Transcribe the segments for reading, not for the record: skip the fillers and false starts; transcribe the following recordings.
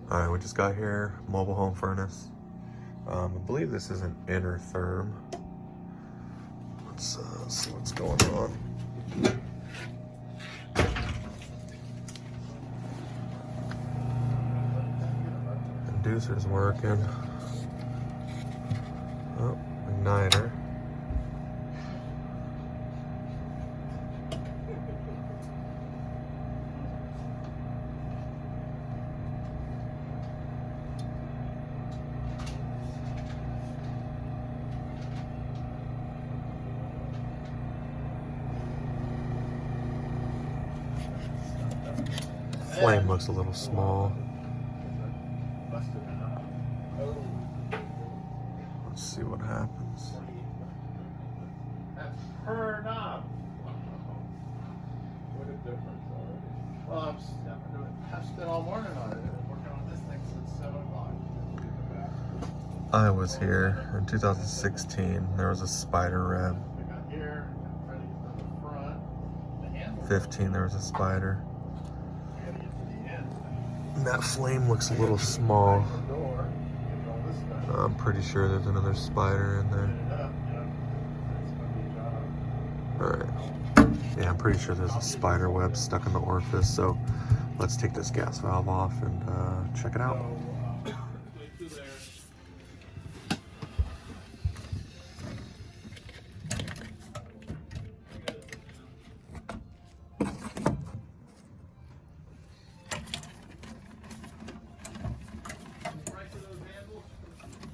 All right, we just got here, mobile home furnace. I believe this is an Intertherm. Let's see what's going on. Inducer's working. Oh, igniter. Flame looks a little small. Let's see what happens. That's her knob. What a difference already. Well, I've spent all morning on it. I've been working on this thing since 7 o'clock. I was here in 2016. There was a spider rev. I got here, ready for the front. The handle. 15, there was a spider. I gotta get to the end. And that flame looks a little small. The door. Get all this stuff. I'm pretty sure there's another spider in there. Get it up, yeah. That's gonna be a job. Alright. Yeah, I'm pretty sure there's a spider web stuck in the orifice, so let's take this gas valve off and check it out.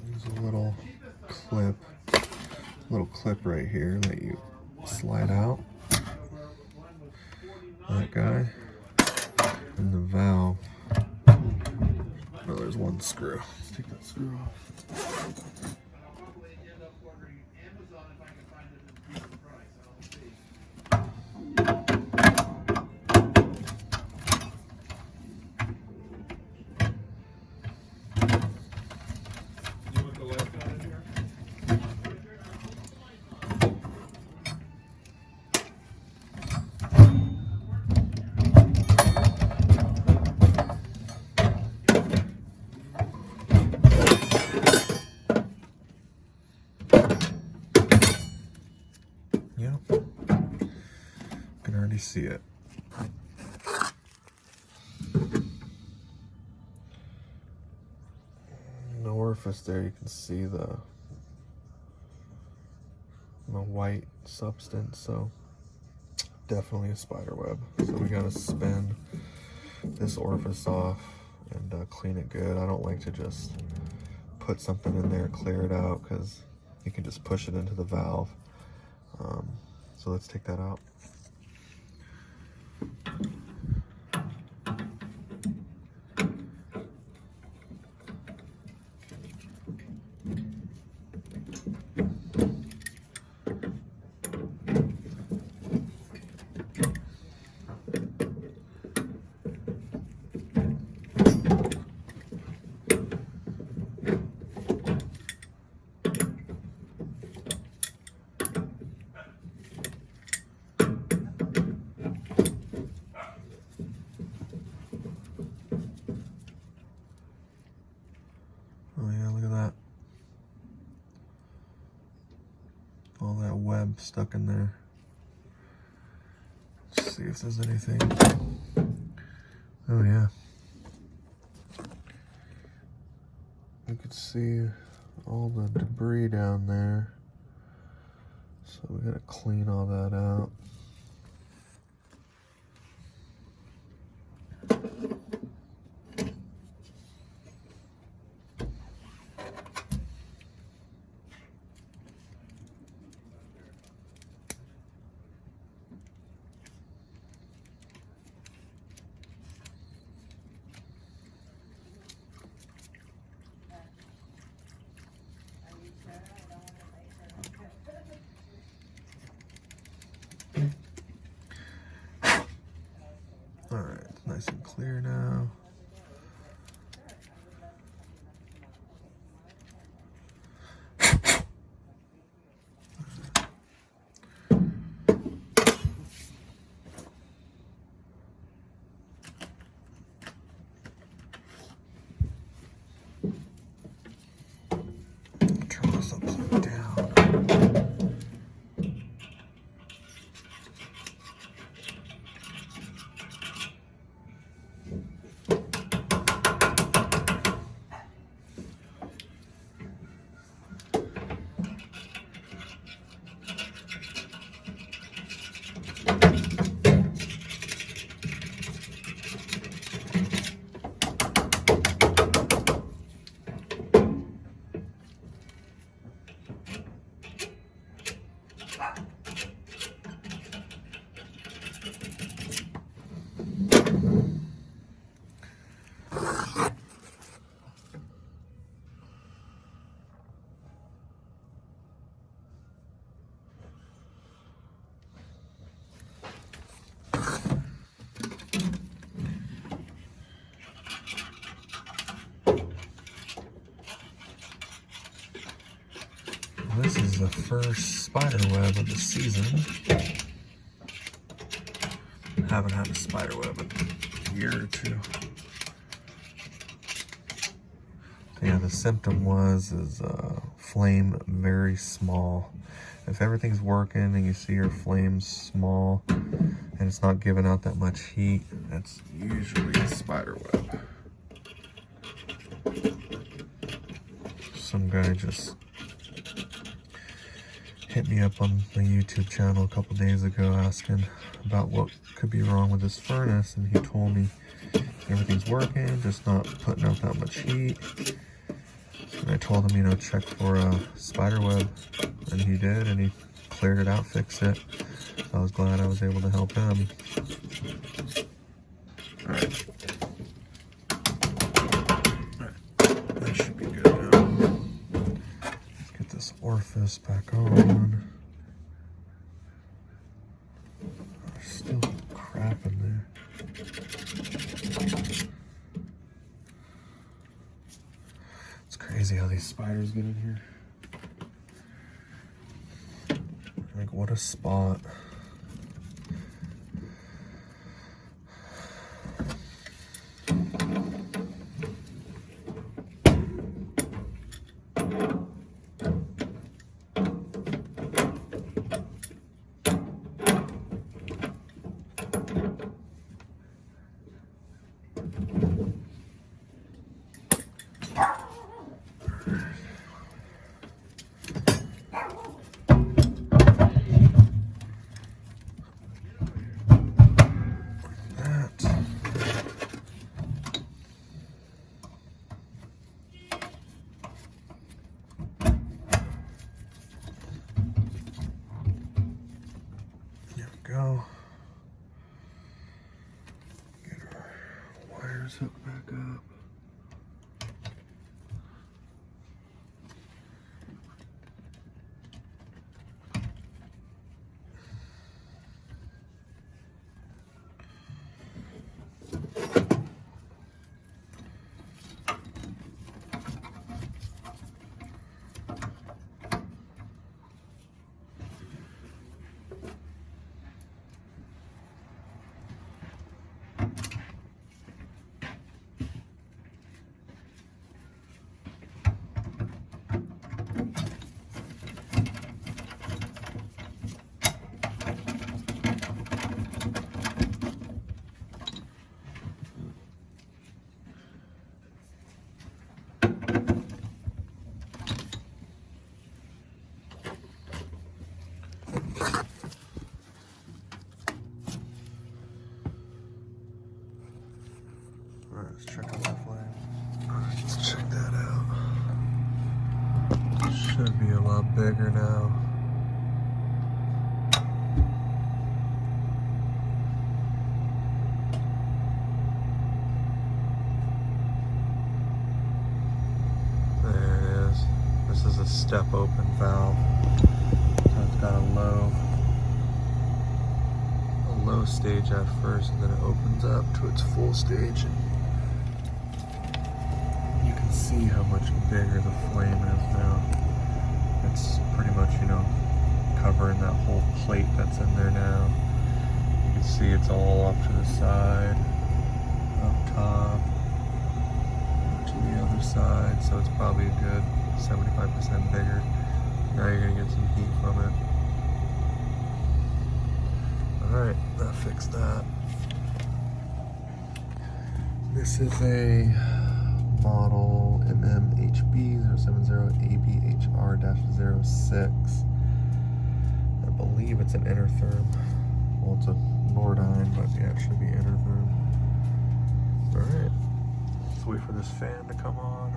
There's a little clip right here that you slide out. That guy. And the valve. Oh, there's one screw. Let's take that screw off. Yep. Can already see it. The orifice there, you can see the white substance, so definitely a spider web. So we gotta spin this orifice off and clean it good. I don't like to just put something in there, clear it out, because you can just push it into the valve. So let's take that out. Oh yeah, look at that. All that web stuck in there. Let's see if there's anything. Oh yeah. You could see all the debris down there. So we gotta clean all that out. All right, it's nice and clear now. This is the first spider web of the season. Haven't had a spider web in a year or two. Yeah, the symptom is flame very small. If everything's working and you see your flames small and it's not giving out that much heat, that's usually a spider web. Some guy just hit me up on the YouTube channel a couple days ago asking about what could be wrong with this furnace, and he told me everything's working, just not putting out that much heat. And I told him, you know, check for a spider web, and he did, and he cleared it out, fixed it. I was glad I was able to help him. Alright. That should be good now. Let's get this orifice back on. There's still crap in there. It's crazy how these spiders get in here. Like, what a spot. Go. Get our wires hooked back up. Alright, let's check out that flame. Alright, let's check that out. Should be a lot bigger now. There it is. This is a step open valve. So it's got a low stage at first, and then it opens up to its full stage, and you can see how much bigger the flame is now. It's pretty much, you know, covering that whole plate that's in there now. You can see it's all off to the side, up top, to the other side, so it's probably a good 75% bigger. Now you're gonna get some heat from it. Alright, that fixed that. This is a model MMHB070ABHR-06. I believe it's an Intertherm. Well, it's a Nordine, but yeah, it should be Intertherm. Alright, let's wait for this fan to come on.